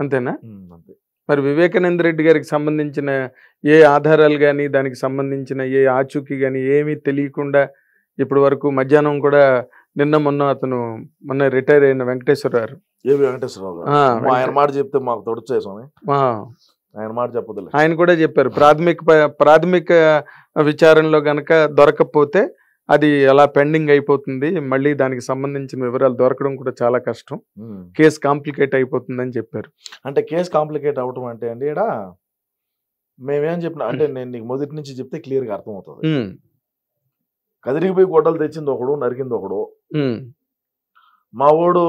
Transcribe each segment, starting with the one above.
అంతేనా? అంతే. మరి వివేకానంద రెడ్డి గారికి సంబంధించిన ఏ ఆధారాలు గాని, దానికి సంబంధించిన ఏ ఆచూకీ గాని ఏమీ తెలియకుండా ఇప్పటి వరకు మధ్యాహ్నం కూడా మొన్న రిటైర్ అయిన వెంకటేశ్వరరావు గారు. ఏవి వెంకటేశ్వరరావు గారు. ఆయన మాట చెప్తే మాకు తొడుచాయి స్వామి. ఆయన మాట చెప్పదులే. ఆయన కూడా చెప్పారు ప్రాథమిక విచారణలో గనక దొరకకపోతే అది అలా పెండింగ్ అయిపోతుంది, మళ్ళీ దానికి సంబంధించిన వివరాలు దొరకడం కూడా చాలా కష్టం, కేసు కాంప్లికేట్ అయిపోతుందని చెప్పారు. అంటే కేసు కాంప్లికేట్ అవటం అంటే అండి ఇక్కడ మేమేం చెప్పినా అంటే నేను నీకు మొదటి నుంచి చెప్తే క్లియర్గా అర్థమవుతుంది. కదిరిగిపోయి గొడ్డలు తెచ్చింది ఒకడు, నరికింది ఒకడు. మా వాడు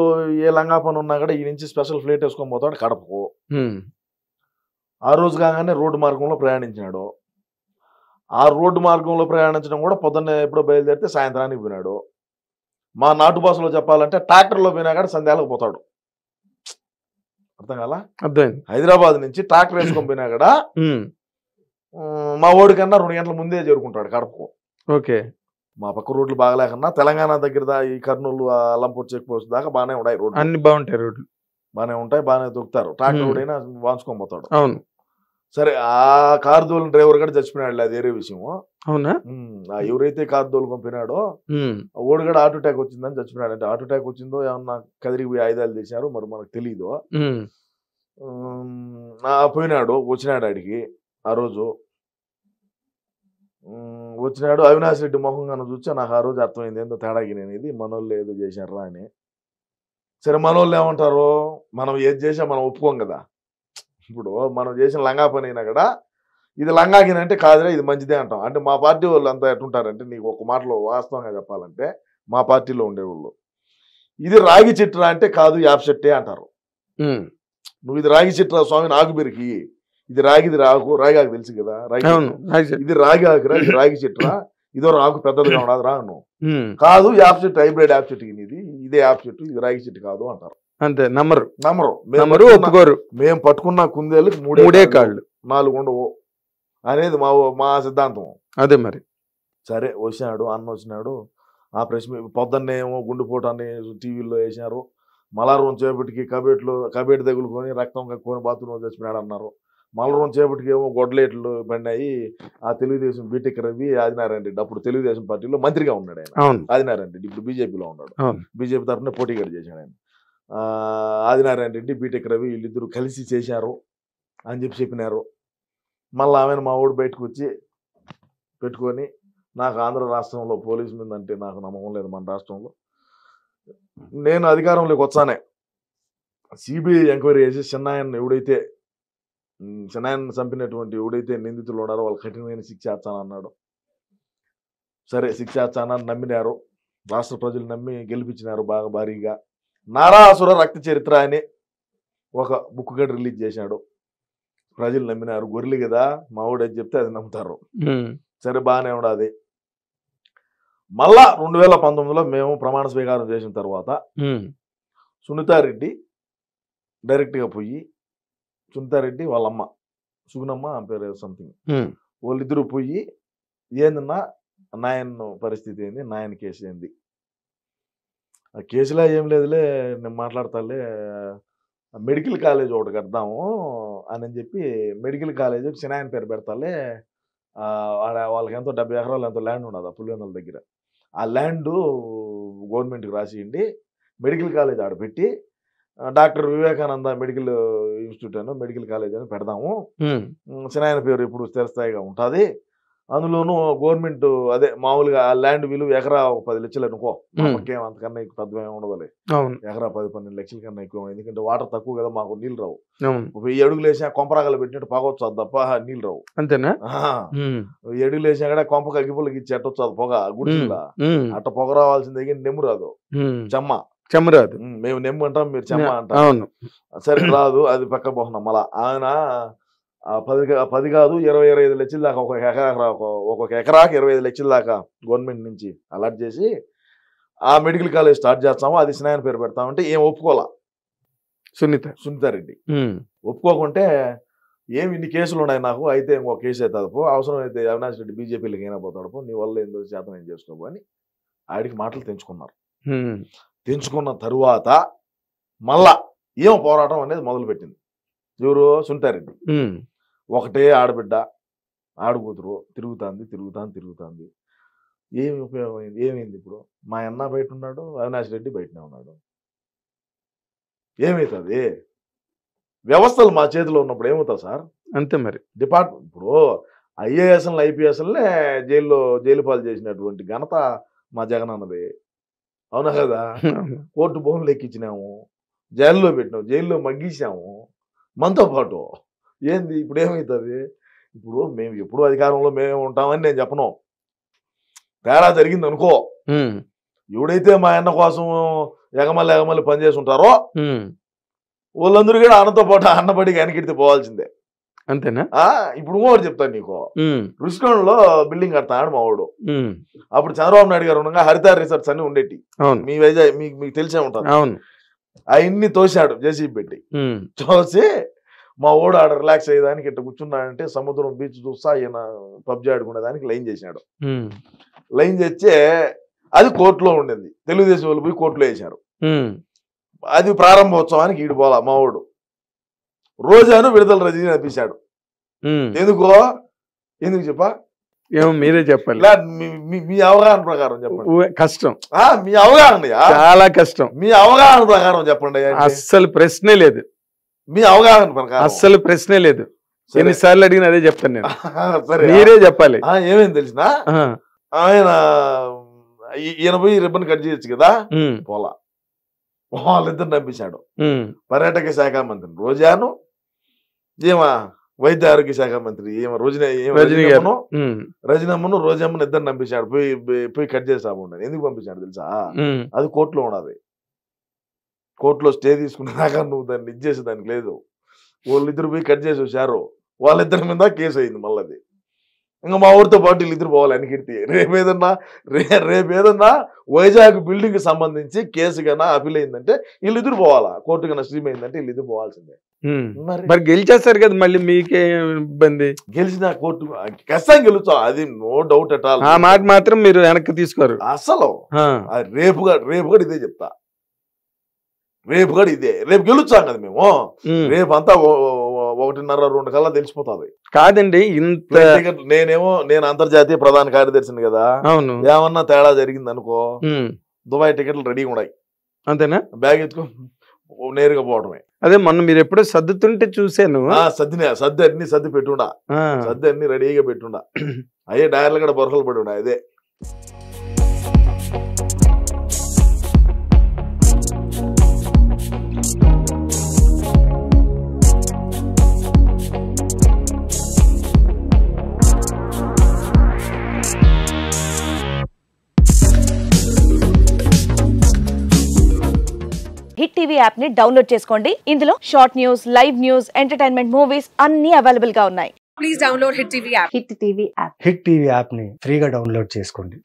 ఏ లంగా పని ఉన్నా కూడా ఈ నుంచి స్పెషల్ ఫ్లైట్ వేసుకొని పోతాడు కడపకు. ఆ రోజు కాగానే రోడ్డు మార్గంలో ప్రయాణించినాడు. ఆ రోడ్డు మార్గంలో ప్రయాణించడం కూడా పొద్దున్నే ఎప్పుడో బయలుదేరితే సాయంత్రానికి పోయినాడు. మా నాటు భాషలో చెప్పాలంటే ట్రాక్టర్లో పోయినా కూడా సంధ్యాలకు పోతాడు. అర్థం కాలా? అర్థమైంది. హైదరాబాద్ నుంచి ట్రాక్టర్ వేసుకొని పోయినా కూడా మా ఓడి కన్నా 2 గంటల ముందే చేరుకుంటాడు కడపకు. ఓకే. మా పక్క రోడ్లు బాగలేకన్నా తెలంగాణ దగ్గర ఈ కర్నూలు అల్లంపూర్ చెక్ పోస్ట్ దాకా బాగానే ఉంటాయి రోడ్లు. అన్ని బాగుంటాయి, రోడ్లు బాగానే ఉంటాయి, బాగానే దొక్కుతారు. ట్రాక్టర్ రోడ్డైనా వాంచుకొని పోతాడు. అవును. సరే, ఆ కారు దోలిన డ్రైవర్ కూడా చచ్చిపోయినాడు, అది వేరే విషయము. అవునా? ఎవరైతే కారు దోలుకొని పోయినాడో ఓడి కూడా హార్ట్ అటాక్ వచ్చిందని చచ్చిపోయినాడు. అంటే హార్ట్ అటాక్ వచ్చిందో ఏమన్నా కదిరికి పోయి ఆయుధాలు తీశారు, మరి మనకు తెలీదు. పోయినాడు, వచ్చినాడు ఆడికి ఆ రోజు. వచ్చినాడు, అవినాష్ రెడ్డి మొహంగా చూస్తే నాకు ఆ రోజు అర్థమైంది ఏందో తేడాకి నేను ఇది మనోళ్ళు ఏదో చేశారా అని. సరే, మనోళ్ళు ఏమంటారు, మనం ఏది చేసా మనం ఒప్పుకోం కదా. ఇప్పుడు మనం చేసిన లంగా పని అయినా కూడా ఇది లంగాకిన అంటే కాదురా ఇది మంచిదే అంటాం. అంటే మా పార్టీ వాళ్ళు అంతా ఎట్టుంటారంటే, నీకు ఒక మాటలో వాస్తవంగా చెప్పాలంటే మా పార్టీలో ఉండేవాళ్ళు ఇది రాగి చిట్రా అంటే కాదు యాప్ చెట్టే అంటారు. నువ్వు ఇది రాగి చిట్రా స్వామి నాకు బెరికి, ఇది రాగిది రాగి ఆకు తెలుసు కదా, ఇది రాగి ఆకురా, ఇది రాగి చెట్టురా, ఇదో రాకు పెద్దదిగా ఉండదు రా నువ్వు కాదు, యాప్ చెట్టు హైబ్రిడ్ యాప్ చెట్టు ఇది, ఇదే యాప్ చెట్టు, ఇది రాగి చెట్టు కాదు అంటారు. అంతే, నమ్మరు ఒప్పుకోరు. మేము పట్టుకున్న కుందేళ్ళకి 3 కాళ్ళు 4 ఉండవు అనేది మా సిద్ధాంతం. అదే మరి. సరే, వచ్చినాడు అన్న, వచ్చినాడు. ఆ ప్రెస్ పొద్దున్నే ఏమో గుండెపోటాన్ని టీవీలో వేసినారు. మలారం చేపటికి కబేటి తగులుకొని రక్తం కక్కుని బాత్రూంలో చచ్చిపోయాడు అన్నారు. మలరం చేపటికి ఏమో గొడ్డలేట్లు పడినాయి. ఆ తెలుగుదేశం బీటెక్ రవి ఆదినారాయణ రెడ్డి అప్పుడు తెలుగుదేశం పార్టీలో మంత్రిగా ఉన్నాడు ఆయన. ఆదినారాయణ రెడ్డి ఇప్పుడు బీజేపీలో ఉన్నాడు. బీజేపీ తరఫున పోటీగా చేశాడు ఆయన. ఆదినారాయణ రెడ్డి, బీటెక్ రవి వీళ్ళిద్దరూ కలిసి చేశారు అని చెప్పినారు. మళ్ళీ ఆమెను మా ఊడు బయటకు వచ్చి పెట్టుకొని, నాకు ఆంధ్ర రాష్ట్రంలో పోలీసు మీద అంటే నాకు నమ్మకం లేదు, మన రాష్ట్రంలో నేను అధికారంలోకి వచ్చానే సిబిఐ ఎంక్వైరీ చేసి చిన్నాయన్ని చంపినటువంటి ఎవడైతే నిందితులు ఉన్నారో వాళ్ళు కఠినమైన శిక్ష వేస్తానన్నాడు. సరే, శిక్ష వేస్తానని నమ్మినారు. రాష్ట్ర ప్రజలు నమ్మి గెలిపించినారు బాగా భారీగా. నారాసుర రక్త చరిత్ర అని ఒక బుక్ గడ్ రిలీజ్ చేశాడు. ప్రజలు నమ్మినారు. గొర్రెలు కదా, మా ఊడు అది చెప్తే అది నమ్ముతారు. సరే, బాగానే ఉండదు. మళ్ళా 2019లో మేము ప్రమాణ స్వీకారం చేసిన తర్వాత సునీతారెడ్డి డైరెక్ట్గా పోయి, సునీతారెడ్డి వాళ్ళ అమ్మ సుగుణమ్మ పేరు సంథింగ్, వాళ్ళిద్దరూ పోయి ఏందన్నా నాయన్ పరిస్థితి ఏంది, నాయన్ కేసు ఏంది, ఆ కేసులో ఏం లేదులే నేను మాట్లాడతాలే, మెడికల్ కాలేజ్ ఒకటి కడదాము అని చెప్పి మెడికల్ కాలేజ్ చిన్నాయన పేరు పెడతాలే, వాళ్ళకి ఎంతో 70 ఎకరాలు ఎంతో ల్యాండ్ ఉండదు ఆ పులివెందుల దగ్గర. ఆ ల్యాండ్ గవర్నమెంట్కి రాసియండి, మెడికల్ కాలేజ్ ఆడ పెట్టి డాక్టర్ వివేకానంద మెడికల్ ఇన్స్టిట్యూట్ అని మెడికల్ కాలేజ్ అని పెడదాము. చిన్నాయన పేరు ఇప్పుడు స్థిరస్థాయిగా ఉంటుంది. అందులోనూ గవర్నమెంట్ అదే మామూలుగా ఆ ల్యాండ్ విలువ ఎకరా 10 లక్షలు అనుకో, అంతకన్నా పెద్దమే ఉండదులే. ఎకరా 10-12 లక్షల కన్నా ఎక్కువ, ఎందుకంటే వాటర్ తక్కువ కదా, మాకు నీళ్ళు రావు. 1000 అడుగులు వేసినా కొంపరాగలు పెట్టినట్టు పొగవచ్చు అది తప్ప నీళ్ళు రావు. అంతేనా? 1000 అడుగులు వేసినా కూడా కొంపకి అగ్గిపుల్లకి ఇచ్చి ఎట్టొచ్చు అది పొగ గుడిలా, అట్ట పొగ రావాల్సిన దగ్గర నెమ్ము రాదు, చెమ్మ రాదు. మేము నెమ్ము అంటాం, మీరు చెమ్మ అంటాం. సరే, రాదు, అది పక్క పోతున్నాం. మళ్ళా ఆయన 10 కాదు 20-25 లక్షల దాకా ఒక్కొక్క ఎకరాకి 25 లక్షల దాకా గవర్నమెంట్ నుంచి అలాట్ చేసి ఆ మెడికల్ కాలేజ్ స్టార్ట్ చేస్తాము, అది స్నాయన పేరు పెడతామంటే ఏం ఒప్పుకోవాలా సునీతారెడ్డి. ఒప్పుకోకుంటే ఏమి ఇన్ని కేసులు ఉన్నాయి నాకు, అయితే ఇంకో కేసు అవుతుంది, అవసరం అయితే అవినాష్ రెడ్డి బీజేపీలోకి అయినా పోతాడు, నీ వల్ల ఏందో శాతం ఏం చేసుకోవు అని ఆడికి మాటలు తెంచుకున్నారు. తెంచుకున్న తరువాత మళ్ళా ఏం పోరాటం అనేది మొదలుపెట్టింది ఎవరు సుంటారెడ్డి ఉమ్, ఒకటే ఆడబిడ్డ ఆడుకూతురు తిరుగుతాంది ఏమి ఉపయోగం అయింది? ఏమైంది ఇప్పుడు? మా అన్న బయట ఉన్నాడు, అవినాష్ రెడ్డి బయటనే ఉన్నాడు. ఏమవుతుంది? వ్యవస్థలు మా చేతిలో ఉన్నప్పుడు ఏమవుతుంది సార్? అంతే మరి. డిపార్ట్మెంట్ ఇప్పుడు ఐఏఎస్ఎల్ ఐపీఎస్ఎల్నే జైలు పాలు చేసినటువంటి ఘనత మా జగన్ అన్నది. అవునా కదా? కోర్టు భూములు ఎక్కించినాము, జైల్లో పెట్టినాము, జైల్లో మగ్గించాము మనతో పాటు. ఏంది ఇప్పుడు ఏమవుతుంది? ఇప్పుడు మేము ఎప్పుడు అధికారంలో మేము ఉంటామని నేను చెప్పను. తేడా జరిగింది అనుకో, ఎవడైతే మా అన్న కోసం ఎగమల్లి పనిచేసి ఉంటారో వాళ్ళందరూ కూడా అన్నతో పాటు అన్నబడికి వెనకెడితే పోవాల్సిందే. అంతేనా? ఇప్పుడు ఒకటి చెప్తాను నీకు. రుషికొండలో బిల్డింగ్ కడతాడు మా వాడు. అప్పుడు చంద్రబాబు నాయుడు గారు ఉండగా హరిత రిసార్ట్స్ అన్ని ఉండేటి. మీ వైజాగ్ మీకు తెలిసే ఉంటారు. అవన్నీ తోసాడు జేసీబీ పెట్టి. తోసి మా ఓడు ఆడ రిలాక్స్ అయ్యేదానికి ఇట్లా కూర్చున్నాడంటే సముద్రం బీచ్ చూస్తా ఈయన పబ్జి ఆడుకునేదానికి లైన్ చేశాడు. లైన్ చేస్తే అది కోర్టులో ఉండింది. తెలుగుదేశం వాళ్ళు పోయి కోర్టులో వేశారు. అది ప్రారంభోత్సవానికి ఈడు పోలా మా ఓడు. రోజాను విడుదల రజనీ అనిపించాడు. ఎందుకు చెప్పా? ఏమో మీరే చెప్పాలి. మీ అవగాహన ప్రకారం చెప్పండి. కష్టం. మీ అవగాహన చాలా కష్టం. మీ అవగాహన ప్రకారం చెప్పండి. అస్సలు ప్రశ్నే లేదు. మీ అవగాహన ప్రకారం అస్సలు ప్రశ్నే లేదు. ఎన్నిసార్లు అడిగిన అదే చెప్తాను నేను. మీరే చెప్పాలి. ఏమేమి తెలిసిన ఆయన ఈయన పోయి రిబ్బన్ కట్ చేయొచ్చు కదా, పోలా. వాళ్ళిద్దరు నంపించాడు. పర్యాటక శాఖ మంత్రి రోజాను, ఏమా వైద్య ఆరోగ్య శాఖ మంత్రి ఏమో రజనమ్మను రోజమ్మను ఇద్దరు నంపించాడు. పోయి కట్ చేసాము. ఎందుకు పంపించాడు తెలుసా? అది కోర్టులో ఉన్నది. కోర్టులో స్టే తీసుకునేదాకా నువ్వు దాన్ని ఇచ్చేసేదానికి లేదు. వాళ్ళిద్దరు పోయి కట్ చేసి వచ్చారు. వాళ్ళిద్దరి మీద కేసు అయింది. మళ్ళీ ఇంకా మా ఊరితో పాటు వీళ్ళిద్దరు పోవాలి వెనకెడితే. రేపేదన్నా వైజాగ్ బిల్డింగ్ సంబంధించి కేసు కన్నా అపీల్ అయిందంటే వీళ్ళిద్దరు పోవాలా. కోర్టు కన్నా స్ట్రీమ్ అయిందంటే వీళ్ళిద్దరు పోవాల్సిందే. మరి గెలిచేస్తారు కదా, మళ్ళీ మీకే ఇబ్బంది. గెలిచిన కోర్టు ఖచ్చితంగా గెలుస్తాం, అది నో డౌట్ అట్ ఆల్. ఆ మాట మాత్రం మీరు వెనక్కి తీసుకోరు అసలు. రేపు కూడా ఇదే చెప్తా. రేపు గెలుస్తాం కదా మేము. రేపు అంతా 1:30-2 కల్లా తెలిసిపోతుంది. కాదండి, ఇంత నేను అంతర్జాతీయ ప్రధాన కార్యదర్శిని కదా. అవును. ఏమన్నా తేడా జరిగింది అనుకో, దుబాయ్ టికెట్లు రెడీగా ఉన్నాయి. అంతేనా? బ్యాగ్ ఎత్తుకో నేరుగా పోవడమే. అదే మొన్న మీరు ఎప్పుడో సర్దుతుంటే చూసాను. సర్ది పెట్టుండా, సర్ది అన్ని రెడీగా పెట్టుండా. అయ్యే డైర్లు కూడా బొరకలు పడి ఉండా. అదే హిట్ టీవీ యాప్ ని డౌన్లోడ్ చేసుకోండి. ఇందులో short news, live news, entertainment movies అన్ని అవైలబుల్ గా ఉన్నాయి. Please download hit TV app. Hit TV app ని ఫ్రీగా డౌన్లోడ్ చేసుకోండి.